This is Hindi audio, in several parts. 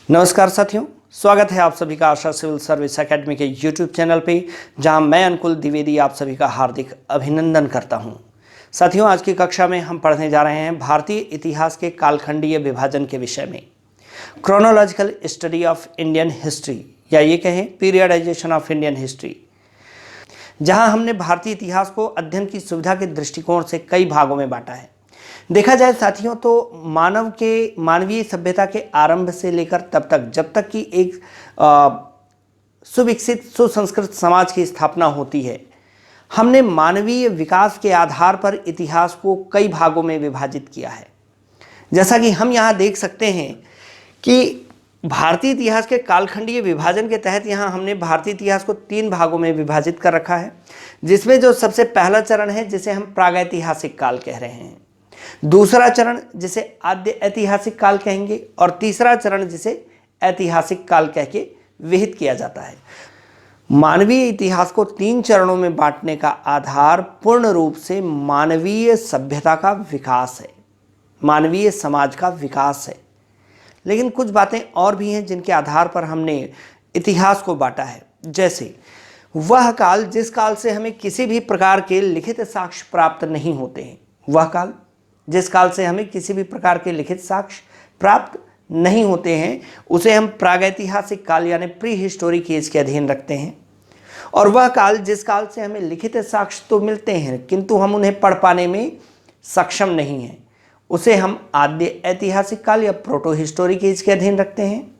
नमस्कार साथियों, स्वागत है आप सभी का आशा सिविल सर्विस एकेडमी के यूट्यूब चैनल पे, जहां मैं अंकुल द्विवेदी आप सभी का हार्दिक अभिनंदन करता हूं। साथियों, आज की कक्षा में हम पढ़ने जा रहे हैं भारतीय इतिहास के कालखंडीय विभाजन के विषय में, chronological study of Indian history, या ये कहें पीरियडाइजेशन ऑफ इंडियन हिस्ट्री, जहां हमने भारतीय इतिहास को अध्ययन की सुविधा के दृष्टिकोण से कई भागों में बांटा है। देखा जाए साथियों तो मानवीय सभ्यता के आरंभ से लेकर तब तक जब तक कि एक सुविकसित सुसंस्कृत समाज की स्थापना होती है, हमने मानवीय विकास के आधार पर इतिहास को कई भागों में विभाजित किया है। जैसा कि हम यहाँ देख सकते हैं कि भारतीय इतिहास के कालखंडीय विभाजन के तहत यहाँ हमने भारतीय इतिहास को 3 भागों में विभाजित कर रखा है, जिसमें जो सबसे पहला चरण है जिसे हम प्रागैतिहासिक काल कह रहे हैं, दूसरा चरण जिसे आद्य ऐतिहासिक काल कहेंगे, और तीसरा चरण जिसे ऐतिहासिक काल कह के विहित किया जाता है। मानवीय इतिहास को 3 चरणों में बांटने का आधार पूर्ण रूप से मानवीय सभ्यता का विकास है, मानवीय समाज का विकास है। लेकिन कुछ बातें और भी हैं जिनके आधार पर हमने इतिहास को बांटा है, जैसे वह काल जिस काल से हमें किसी भी प्रकार के लिखित साक्ष्य प्राप्त नहीं होते हैं, वह काल जिस काल से हमें किसी भी प्रकार के लिखित साक्ष्य प्राप्त नहीं होते हैं, उसे हम प्रागैतिहासिक काल यानी प्री हिस्टोरिक एज के अधीन रखते हैं। और वह काल जिस काल से हमें लिखित साक्ष्य तो मिलते हैं किंतु हम उन्हें पढ़ पाने में सक्षम नहीं हैं, उसे हम आद्य ऐतिहासिक काल या प्रोटो हिस्टोरिक एज के अधीन रखते हैं।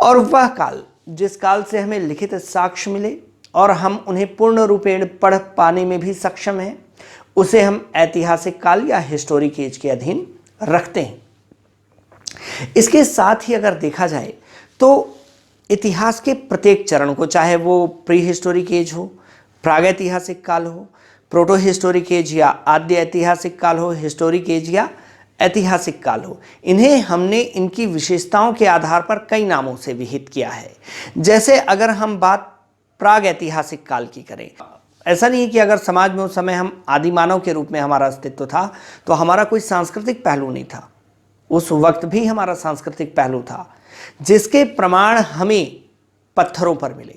और वह काल जिस काल से हमें लिखित साक्ष्य मिले और हम उन्हें पूर्ण रूपेण पढ़ पाने में भी सक्षम हैं, उसे हम ऐतिहासिक काल या हिस्टोरिक एज के अधीन रखते हैं। इसके साथ ही अगर देखा जाए तो इतिहास के प्रत्येक चरण को, चाहे वो प्री हिस्टोरिक एज हो, प्रागैतिहासिक काल हो, प्रोटो हिस्टोरिक एज या आद्य ऐतिहासिक काल हो, हिस्टोरिक एज या ऐतिहासिक काल हो, इन्हें हमने इनकी विशेषताओं के आधार पर कई नामों से विहित किया है। जैसे अगर हम बात प्रागैतिहासिक काल की करें, ऐसा नहीं है कि अगर समाज में उस समय हम आदि मानव के रूप में हमारा अस्तित्व था तो हमारा कोई सांस्कृतिक पहलू नहीं था। उस वक्त भी हमारा सांस्कृतिक पहलू था, जिसके प्रमाण हमें पत्थरों पर मिले।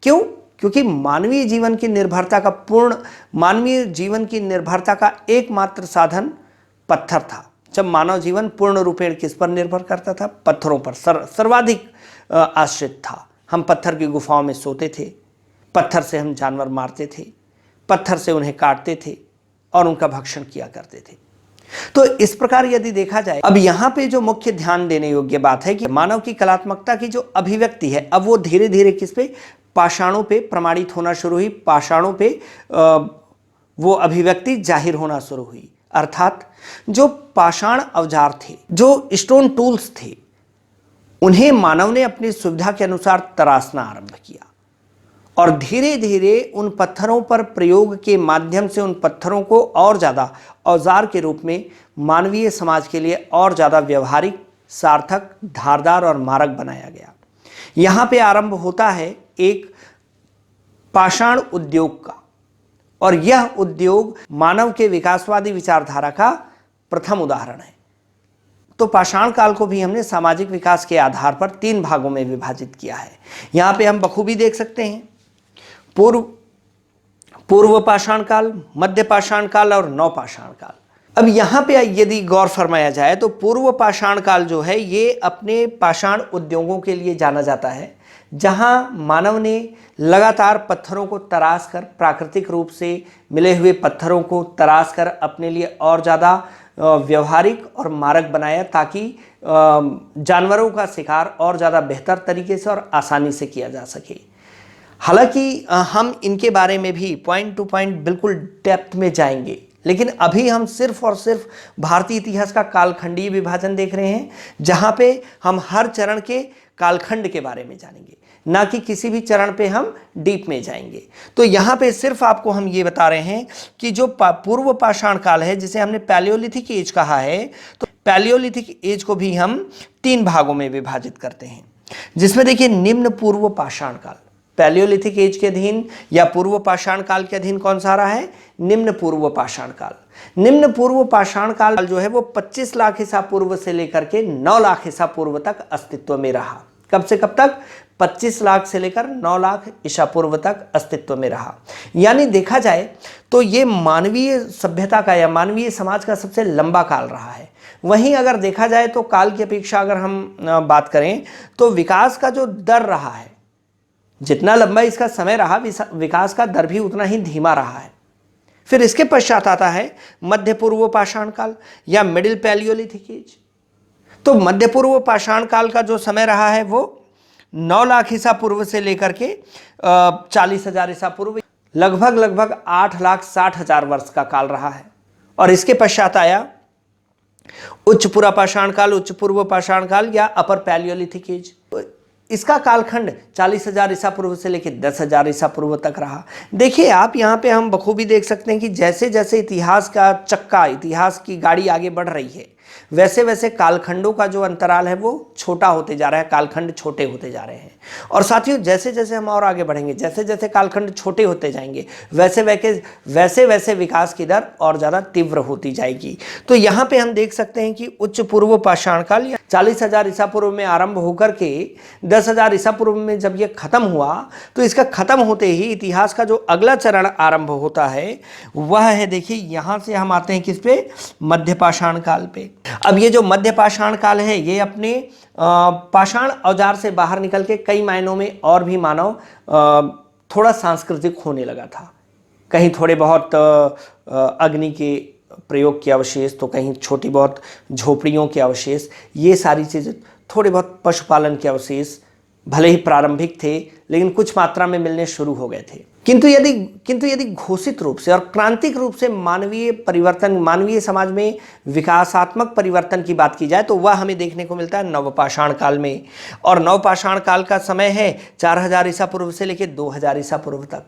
क्यों? क्योंकि मानवीय जीवन की निर्भरता का एकमात्र साधन पत्थर था। जब मानव जीवन पूर्ण रूपेण किस पर निर्भर करता था? पत्थरों पर सर्वाधिक आश्रित था। हम पत्थर की गुफाओं में सोते थे, पत्थर से हम जानवर मारते थे, पत्थर से उन्हें काटते थे और उनका भक्षण किया करते थे। तो इस प्रकार यदि देखा जाए, अब यहाँ पे जो मुख्य ध्यान देने योग्य बात है कि मानव की कलात्मकता की जो अभिव्यक्ति है, अब वो धीरे धीरे किस पे? पाषाणों पे प्रमाणित होना शुरू हुई, पाषाणों पे वो अभिव्यक्ति जाहिर होना शुरू हुई। अर्थात जो पाषाण औजार थे, जो स्टोन टूल्स थे, उन्हें मानव ने अपनी सुविधा के अनुसार तराशना आरंभ किया और धीरे धीरे उन पत्थरों पर प्रयोग के माध्यम से उन पत्थरों को और ज़्यादा औजार के रूप में मानवीय समाज के लिए और ज़्यादा व्यवहारिक, सार्थक, धारदार और मारक बनाया गया। यहाँ पे आरंभ होता है एक पाषाण उद्योग का, और यह उद्योग मानव के विकासवादी विचारधारा का प्रथम उदाहरण है। तो पाषाण काल को भी हमने सामाजिक विकास के आधार पर 3 भागों में विभाजित किया है। यहाँ पे हम बखूबी देख सकते हैं पूर्व पाषाण काल, मध्य पाषाण काल और नवपाषाण काल। अब यहाँ पे यदि गौर फरमाया जाए तो पूर्व पाषाण काल जो है ये अपने पाषाण उद्योगों के लिए जाना जाता है, जहाँ मानव ने लगातार पत्थरों को तराश कर, प्राकृतिक रूप से मिले हुए पत्थरों को तराश कर अपने लिए और ज़्यादा व्यवहारिक और मारक बनाया, ताकि जानवरों का शिकार और ज़्यादा बेहतर तरीके से और आसानी से किया जा सके। हालांकि हम इनके बारे में भी पॉइंट टू पॉइंट बिल्कुल डेप्थ में जाएंगे, लेकिन अभी हम सिर्फ और सिर्फ भारतीय इतिहास का कालखंडीय विभाजन देख रहे हैं, जहाँ पे हम हर चरण के कालखंड के बारे में जानेंगे, ना कि किसी भी चरण पे हम डीप में जाएंगे। तो यहाँ पे सिर्फ आपको हम ये बता रहे हैं कि जो पूर्व पाषाण काल है, जिसे हमने पैलियोलिथिक एज कहा है, तो पैलियोलिथिक एज को भी हम 3 भागों में विभाजित करते हैं, जिसमें देखिए निम्न पूर्व पाषाण काल, पैलियोलिथिक एज के अधीन या पूर्व पाषाण काल के अधीन कौन सा आ रहा है? निम्न पूर्व पाषाण काल। निम्न पूर्व पाषाण काल जो है वो 25 लाख ईसा पूर्व से लेकर के 9 लाख ईसा पूर्व तक अस्तित्व में रहा। कब से कब तक? 25 लाख से लेकर 9 लाख ईसा पूर्व तक अस्तित्व में रहा। यानी देखा जाए तो ये मानवीय सभ्यता का या मानवीय समाज का सबसे लंबा काल रहा है। वहीं अगर देखा जाए तो काल की अपेक्षा अगर हम बात करें तो विकास का जो दर रहा है, जितना लंबा इसका समय रहा, विकास का दर भी उतना ही धीमा रहा है। फिर इसके पश्चात आता है मध्य पूर्व पाषाण काल या मिडिल पैलियोलिथिक एज। तो मध्य पूर्व पाषाण काल का जो समय रहा है वो 9 लाख ईसा पूर्व से लेकर के 40,000 ईसा पूर्व, लगभग 8,60,000 वर्ष का काल रहा है। और इसके पश्चात आया उच्च पुरा पाषाण काल, उच्च पूर्व पाषाण काल या अपर पैलियोलिथिक एज। इसका कालखंड 40,000 ईसा पूर्व से लेकर 10,000 ईसा पूर्व तक रहा। देखिए आप यहाँ पे हम बखूबी देख सकते हैं कि जैसे जैसे इतिहास का चक्का, इतिहास की गाड़ी आगे बढ़ रही है, वैसे वैसे कालखंडों का जो अंतराल है वो छोटा होते जा रहा है, कालखंड छोटे होते जा रहे हैं। और साथियों जैसे जैसे हम और आगे बढ़ेंगे, जैसे जैसे कालखंड छोटे होते जाएंगे, वैसे वैसे विकास की दर और ज़्यादा तीव्र होती जाएगी। तो यहाँ पे हम देख सकते हैं कि उच्च पूर्व पाषाण काल या 40,000 ईसा पूर्व में आरंभ होकर के 10,000 ईसा पूर्व में जब ये खत्म हुआ, तो इसका खत्म होते ही इतिहास का जो अगला चरण आरंभ होता है वह है, देखिए यहाँ से हम आते हैं किस पे? मध्य पाषाण काल पे। अब ये जो मध्य पाषाण काल है ये अपने पाषाण औजार से बाहर निकल के कई मायनों में और भी मानव थोड़ा सांस्कृतिक होने लगा था। कहीं थोड़े बहुत अग्नि के प्रयोग के अवशेष, तो कहीं छोटी बहुत झोपड़ियों के अवशेष, ये सारी चीज़ें, थोड़े बहुत पशुपालन के अवशेष भले ही प्रारंभिक थे लेकिन कुछ मात्रा में मिलने शुरू हो गए थे। किंतु यदि घोषित रूप से और क्रांतिक रूप से मानवीय परिवर्तन, मानवीय समाज में विकासात्मक परिवर्तन की बात की जाए तो वह हमें देखने को मिलता है नवपाषाण काल में। और नवपाषाण काल का समय है 4,000 ईसा पूर्व से लेकर 2,000 ईसा पूर्व तक।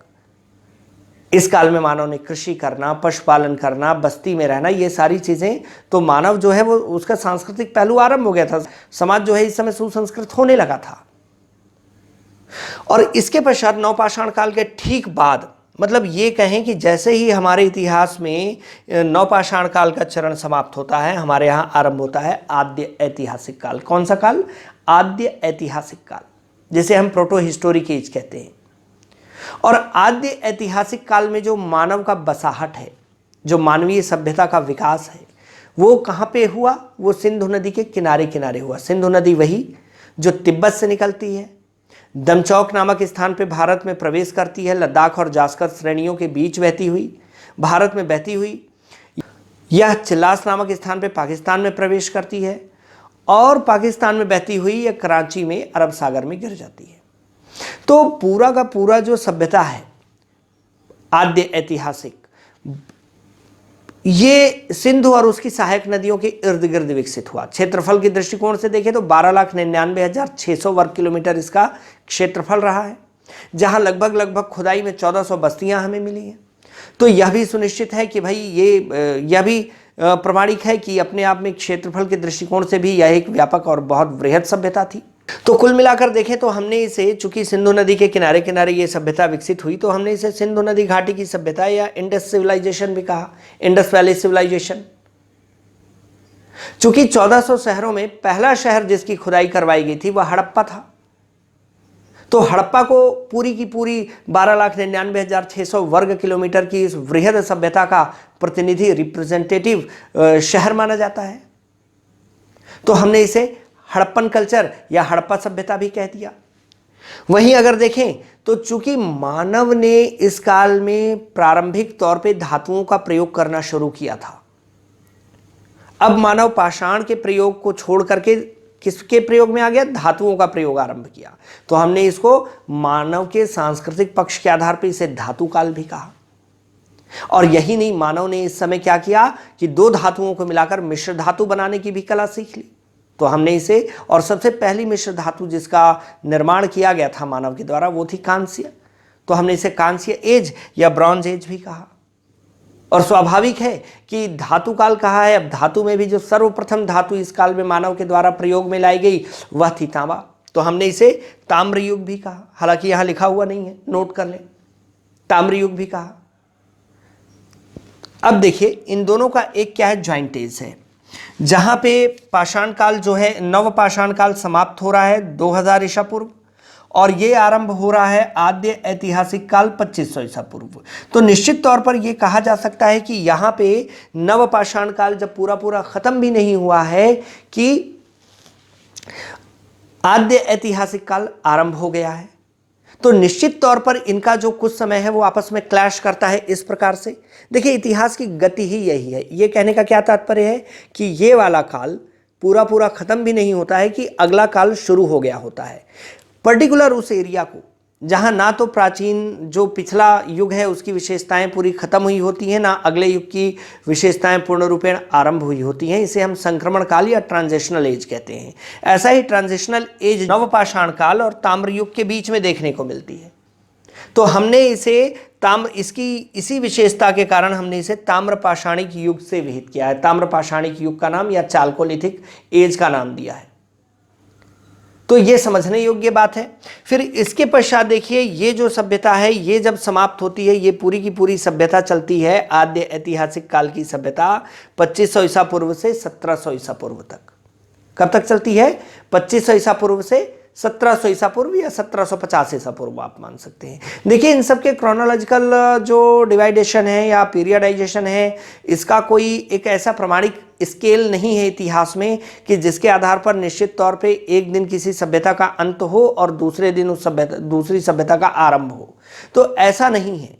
इस काल में मानव ने कृषि करना, पशुपालन करना, बस्ती में रहना, ये सारी चीज़ें, तो मानव जो है वो उसका सांस्कृतिक पहलू आरंभ हो गया था। समाज जो है इस समय सुसंस्कृत होने लगा था। और इसके पश्चात नवपाषाण काल के ठीक बाद, मतलब ये कहें कि जैसे ही हमारे इतिहास में नवपाषाण काल का चरण समाप्त होता है, हमारे यहाँ आरंभ होता है आद्य ऐतिहासिक काल। कौन सा काल? आद्य ऐतिहासिक काल, जिसे हम प्रोटो हिस्टोरिक एज कहते हैं। और आद्य ऐतिहासिक काल में जो मानव का बसाहट है, जो मानवीय सभ्यता का विकास है, वो कहाँ पे हुआ? वो सिंधु नदी के किनारे किनारे हुआ। सिंधु नदी वही जो तिब्बत से निकलती है, दमचौक नामक स्थान पे भारत में प्रवेश करती है, लद्दाख और जास्कर श्रेणियों के बीच बहती हुई, भारत में बहती हुई यह चिल्लास नामक स्थान पे पाकिस्तान में प्रवेश करती है, और पाकिस्तान में बहती हुई यह कराची में अरब सागर में गिर जाती है। तो पूरा का पूरा जो सभ्यता है आद्य ऐतिहासिक, ये सिंधु और उसकी सहायक नदियों के इर्द गिर्द विकसित हुआ। क्षेत्रफल के दृष्टिकोण से देखें तो 12,99,600 वर्ग किलोमीटर इसका क्षेत्रफल रहा है, जहां लगभग खुदाई में 1400 बस्तियां हमें मिली हैं। तो यह भी सुनिश्चित है कि भाई यह भी प्रमाणिक है कि अपने आप में क्षेत्रफल के दृष्टिकोण से भी यह एक व्यापक और बहुत वृहद सभ्यता थी। तो कुल मिलाकर देखें तो हमने इसे, चूंकि सिंधु नदी के किनारे किनारे ये सभ्यता विकसित हुई, तो हमने इसे सिंधु नदी घाटी की सभ्यता या इंडस सिविलाइजेशन भी कहा, इंडस वैली सिविलाइजेशन। चूंकि 1400 शहरों में पहला शहर जिसकी खुदाई करवाई गई थी वह हड़प्पा था, तो हड़प्पा को पूरी की पूरी 12,99,600 वर्ग किलोमीटर की इस वृहद सभ्यता का प्रतिनिधि, रिप्रेजेंटेटिव शहर माना जाता है। तो हमने इसे हड़प्पन कल्चर या हड़प्पा सभ्यता भी कह दिया। वहीं अगर देखें तो चूंकि मानव ने इस काल में प्रारंभिक तौर पे धातुओं का प्रयोग करना शुरू किया था, अब मानव पाषाण के प्रयोग को छोड़ करके किसके प्रयोग में आ गया? धातुओं का प्रयोग आरंभ किया। तो हमने इसको मानव के सांस्कृतिक पक्ष के आधार पर इसे धातु काल भी कहा। और यही नहीं, मानव ने इस समय क्या किया कि दो धातुओं को मिलाकर मिश्र धातु बनाने की भी कला सीख ली। तो हमने इसे, और सबसे पहली मिश्र धातु जिसका निर्माण किया गया था मानव के द्वारा वो थी कांस्य। तो हमने इसे कांस्य एज या ब्रॉन्ज एज भी कहा। और स्वाभाविक है कि धातु काल कहा है। अब धातु में भी जो सर्वप्रथम धातु इस काल में मानव के द्वारा प्रयोग में लाई गई वह थी तांबा। तो हमने इसे ताम्र युग भी कहा, हालांकि यहां लिखा हुआ नहीं है, नोट कर लें, ताम्र युग भी कहा। अब देखिए इन दोनों का एक क्या है, ज्वाइंट एज है, जहां पे पाषाण काल जो है, नव पाषाण काल समाप्त हो रहा है 2000 ईसा पूर्व, और ये आरंभ हो रहा है आद्य ऐतिहासिक काल 2500 ईसा पूर्व। तो निश्चित तौर पर यह कहा जा सकता है कि यहाँ पे नव पाषाण काल जब पूरा पूरा खत्म भी नहीं हुआ है कि आद्य ऐतिहासिक काल आरंभ हो गया है। तो निश्चित तौर पर इनका जो कुछ समय है वो आपस में क्लैश करता है इस प्रकार से। देखिए इतिहास की गति ही यही है। ये कहने का क्या तात्पर्य है कि ये वाला काल पूरा पूरा खत्म भी नहीं होता है कि अगला काल शुरू हो गया होता है। पर्टिकुलर उस एरिया को जहां ना तो प्राचीन जो पिछला युग है उसकी विशेषताएं पूरी खत्म हुई होती हैं, ना अगले युग की विशेषताएं पूर्ण रूपेण आरंभ हुई होती हैं, इसे हम संक्रमण काल या ट्रांजिशनल एज कहते हैं। ऐसा ही ट्रांजिशनल एज नवपाषाण काल और ताम्र युग के बीच में देखने को मिलती है। तो हमने इसे इसकी इसी विशेषता के कारण हमने इसे ताम्रपाषाणिक युग से विहित किया है। ताम्रपाषाणिक युग का नाम या चाल्कोलिथिक एज का नाम दिया है। तो ये समझने योग्य बात है। फिर इसके पश्चात देखिए ये जो सभ्यता है ये जब समाप्त होती है, ये पूरी की पूरी सभ्यता चलती है आद्य ऐतिहासिक काल की सभ्यता 2500 ईसा पूर्व से 1700 ईसा पूर्व तक। कब तक चलती है? 2500 ईसा पूर्व से 1700 ईसा पूर्व या 1750 ईसा पूर्व आप मान सकते हैं। देखिए इन सब के क्रोनोलॉजिकल जो डिवाइडेशन है या पीरियडाइजेशन है, इसका कोई एक ऐसा प्रमाणिक स्केल नहीं है इतिहास में कि जिसके आधार पर निश्चित तौर पे एक दिन किसी सभ्यता का अंत हो और दूसरे दिन उस दूसरी सभ्यता का आरंभ हो। तो ऐसा नहीं है।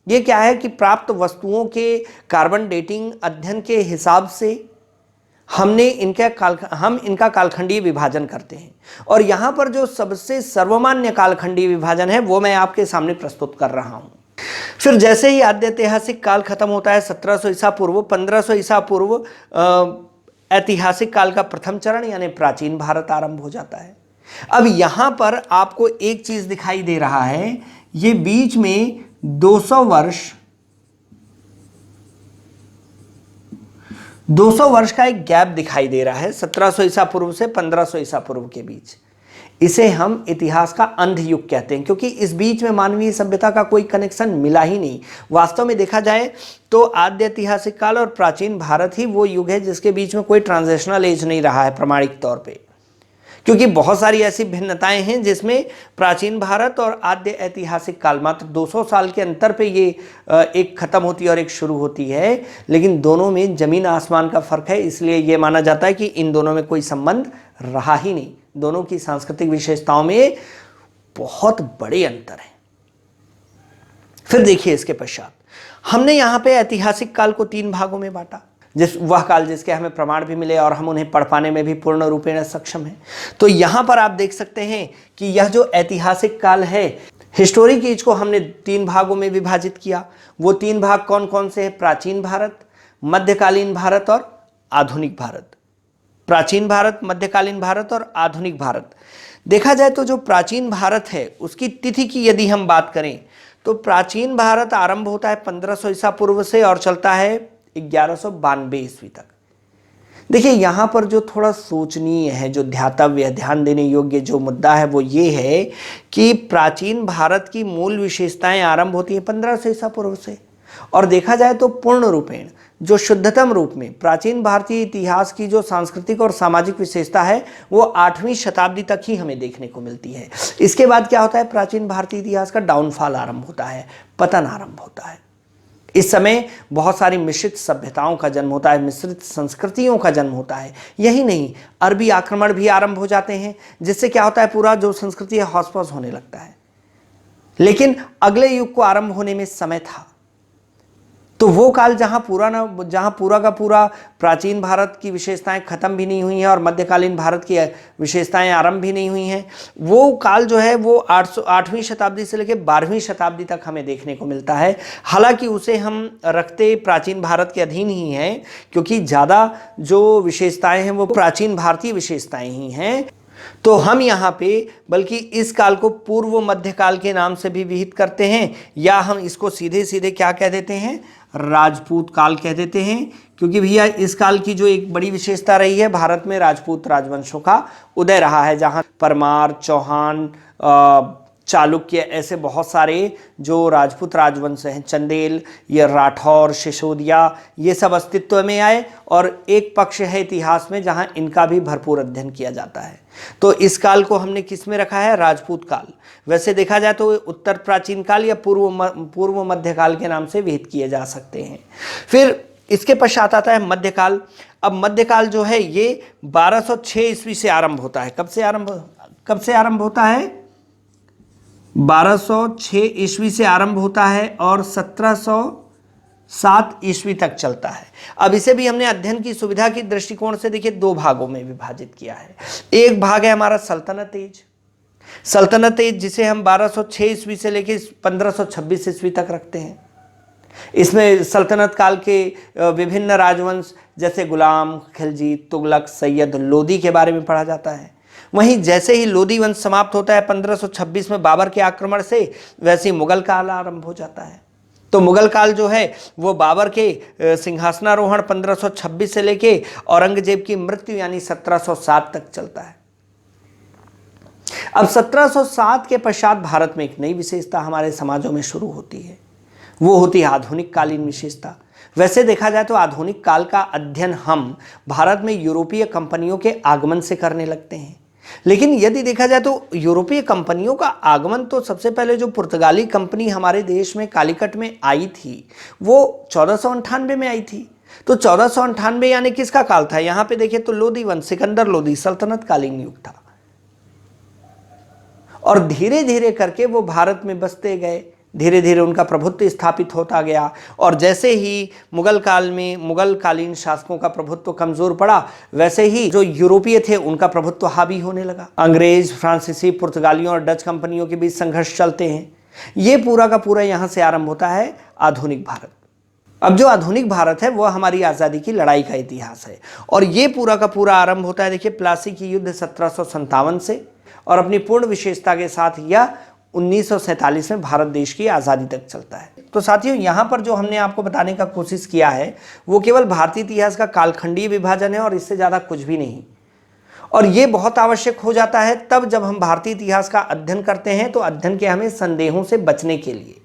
ये क्या है कि प्राप्त वस्तुओं के कार्बन डेटिंग अध्ययन के हिसाब से हम इनका कालखंडीय विभाजन करते हैं, और यहाँ पर जो सबसे सर्वमान्य कालखंडीय विभाजन है वो मैं आपके सामने प्रस्तुत कर रहा हूँ। फिर जैसे ही आद्य ऐतिहासिक काल खत्म होता है 1700 ईसा पूर्व, 1500 ईसा पूर्व ऐतिहासिक काल का प्रथम चरण यानी प्राचीन भारत आरंभ हो जाता है। अब यहाँ पर आपको एक चीज दिखाई दे रहा है, ये बीच में 200 वर्ष का एक गैप दिखाई दे रहा है 1700 ईसा पूर्व से 1500 ईसा पूर्व के बीच। इसे हम इतिहास का अंध युग कहते हैं, क्योंकि इस बीच में मानवीय सभ्यता का कोई कनेक्शन मिला ही नहीं। वास्तव में देखा जाए तो आद्य ऐतिहासिक काल और प्राचीन भारत ही वो युग है जिसके बीच में कोई ट्रांजिशनल एज नहीं रहा है प्रमाणिक तौर पे, क्योंकि बहुत सारी ऐसी भिन्नताएं हैं जिसमें प्राचीन भारत और आद्य ऐतिहासिक काल मात्र 200 साल के अंतर पे ये एक खत्म होती है और एक शुरू होती है, लेकिन दोनों में जमीन आसमान का फर्क है। इसलिए ये माना जाता है कि इन दोनों में कोई संबंध रहा ही नहीं। दोनों की सांस्कृतिक विशेषताओं में बहुत बड़े अंतर हैं। फिर देखिए इसके पश्चात हमने यहाँ पे ऐतिहासिक काल को 3 भागों में बांटा, वह काल जिसके हमें प्रमाण भी मिले और हम उन्हें पढ़ पाने में भी पूर्ण रूपेण सक्षम हैं। तो यहाँ पर आप देख सकते हैं कि यह जो ऐतिहासिक काल है, हिस्टोरिक एज को हमने 3 भागों में विभाजित किया। वो 3 भाग कौन कौन से हैं? प्राचीन भारत, मध्यकालीन भारत और आधुनिक भारत। प्राचीन भारत, मध्यकालीन भारत और आधुनिक भारत। देखा जाए तो जो प्राचीन भारत है उसकी तिथि की यदि हम बात करें तो प्राचीन भारत आरंभ होता है 1500 ईसा पूर्व से और चलता है 1192 ईस्वी तक। देखिए यहाँ पर जो थोड़ा सोचनीय है, जो ध्यातव्य, ध्यान देने योग्य जो मुद्दा है वो ये है कि प्राचीन भारत की मूल विशेषताएं आरंभ होती हैं 1500 ईसा पूर्व से, और देखा जाए तो पूर्ण रूपेण जो शुद्धतम रूप में प्राचीन भारतीय इतिहास की जो सांस्कृतिक और सामाजिक विशेषता है वो 8वीं शताब्दी तक ही हमें देखने को मिलती है। इसके बाद क्या होता है? प्राचीन भारतीय इतिहास का डाउनफॉल आरंभ होता है, पतन आरंभ होता है। इस समय बहुत सारी मिश्रित सभ्यताओं का जन्म होता है, मिश्रित संस्कृतियों का जन्म होता है। यही नहीं, अरबी आक्रमण भी आरंभ हो जाते हैं, जिससे क्या होता है पूरा जो संस्कृति है हौस-पौस होने लगता है। लेकिन अगले युग को आरंभ होने में समय था। तो वो काल जहां पूरा का पूरा प्राचीन भारत की विशेषताएं खत्म भी नहीं हुई हैं और मध्यकालीन भारत की विशेषताएं आरंभ भी नहीं हुई हैं, वो काल जो है वो 8वीं शताब्दी से लेकर 12वीं शताब्दी तक हमें देखने को मिलता है। हालांकि उसे हम रखते प्राचीन भारत के अधीन ही हैं, क्योंकि ज़्यादा जो विशेषताएं हैं वो प्राचीन भारतीय विशेषताएं ही हैं। तो हम यहाँ पे बल्कि इस काल को पूर्व मध्यकाल के नाम से भी विहित करते हैं, या हम इसको सीधे सीधे क्या कह देते हैं? राजपूत काल कह देते हैं, क्योंकि भैया इस काल की जो एक बड़ी विशेषता रही है, भारत में राजपूत राजवंशों का उदय रहा है, जहाँ परमार, चौहान, चालुक्य, ऐसे बहुत सारे जो राजपूत राजवंश हैं, चंदेल, ये राठौर, सिसोदिया, ये सब अस्तित्व में आए। और एक पक्ष है इतिहास में जहां इनका भी भरपूर अध्ययन किया जाता है। तो इस काल को हमने किस में रखा है? राजपूत काल। वैसे देखा जाए तो उत्तर प्राचीन काल या पूर्व मध्यकाल के नाम से विहित किए जा सकते हैं। फिर इसके पश्चात आता है मध्यकाल। अब मध्यकाल जो है ये 1206 ईस्वी से आरंभ होता है। कब से आरंभ होता है? 1206 ईस्वी से आरंभ होता है और 1707 ईस्वी तक चलता है। अब इसे भी हमने अध्ययन की सुविधा की दृष्टिकोण से देखिए 2 भागों में विभाजित किया है। एक भाग है हमारा सल्तनत एज, जिसे हम 1206 ईस्वी से लेकर 1526 ईस्वी तक रखते हैं। इसमें सल्तनत काल के विभिन्न राजवंश जैसे गुलाम, खिलजी, तुगलक, सैयद, लोदी के बारे में पढ़ा जाता है। वहीं जैसे ही लोदी वंश समाप्त होता है 1526 में बाबर के आक्रमण से, वैसे ही मुगल काल आरंभ हो जाता है। तो मुगल काल जो है वो बाबर के सिंहासनारोहण 1526 से लेके औरंगजेब की मृत्यु यानी 1707 तक चलता है। अब 1707 के पश्चात भारत में एक नई विशेषता हमारे समाजों में शुरू होती है, वो होती है आधुनिक कालीन विशेषता। वैसे देखा जाए तो आधुनिक काल का अध्ययन हम भारत में यूरोपीय कंपनियों के आगमन से करने लगते हैं। लेकिन यदि देखा जाए तो यूरोपीय कंपनियों का आगमन तो सबसे पहले जो पुर्तगाली कंपनी हमारे देश में कालीकट में आई थी वो 1498 में आई थी। तो 1498 यानी किसका काल था? यहां पे देखिए तो लोदी वंश, सिकंदर लोदी, सल्तनत कालीन युग था। और धीरे धीरे करके वो भारत में बसते गए, धीरे धीरे उनका प्रभुत्व स्थापित होता गया। और जैसे ही मुगल काल में मुगल कालीन शासकों का प्रभुत्व कमजोर पड़ा, वैसे ही जो यूरोपीय थे उनका प्रभुत्व हावी होने लगा। अंग्रेज, फ्रांसीसी, पुर्तगालियों और डच कंपनियों के बीच संघर्ष चलते हैं। ये पूरा का पूरा यहाँ से आरंभ होता है आधुनिक भारत। अब जो आधुनिक भारत है वह हमारी आज़ादी की लड़ाई का इतिहास है। और ये पूरा का पूरा आरंभ होता है देखिए प्लासी की युद्ध 1757 से, और अपनी पूर्ण विशेषता के साथ यह 1947 में भारत देश की आज़ादी तक चलता है। तो साथियों, यहाँ पर जो हमने आपको बताने का कोशिश किया है वो केवल भारतीय इतिहास का कालखंडीय विभाजन है और इससे ज़्यादा कुछ भी नहीं। और ये बहुत आवश्यक हो जाता है तब जब हम भारतीय इतिहास का अध्ययन करते हैं, तो अध्ययन के हमें संदेहों से बचने के लिए,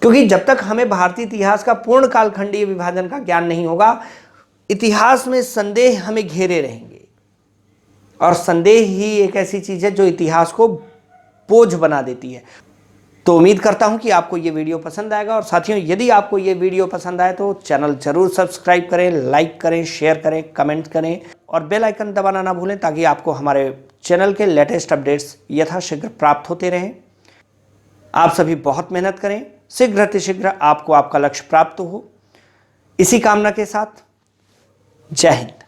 क्योंकि जब तक हमें भारतीय इतिहास का पूर्ण कालखंडीय विभाजन का ज्ञान नहीं होगा, इतिहास में संदेह हमें घेरे रहेंगे। और संदेह ही एक ऐसी चीज़ है जो इतिहास को बोझ बना देती है। तो उम्मीद करता हूं कि आपको ये वीडियो पसंद आएगा। और साथियों, यदि आपको ये वीडियो पसंद आए तो चैनल जरूर सब्सक्राइब करें, लाइक करें, शेयर करें, कमेंट करें और बेल आइकन दबाना ना भूलें, ताकि आपको हमारे चैनल के लेटेस्ट अपडेट्स यथाशीघ्र प्राप्त होते रहें। आप सभी बहुत मेहनत करें, शीघ्र अतिशीघ्र आपको आपका लक्ष्य प्राप्त हो। इसी कामना के साथ जय हिंद।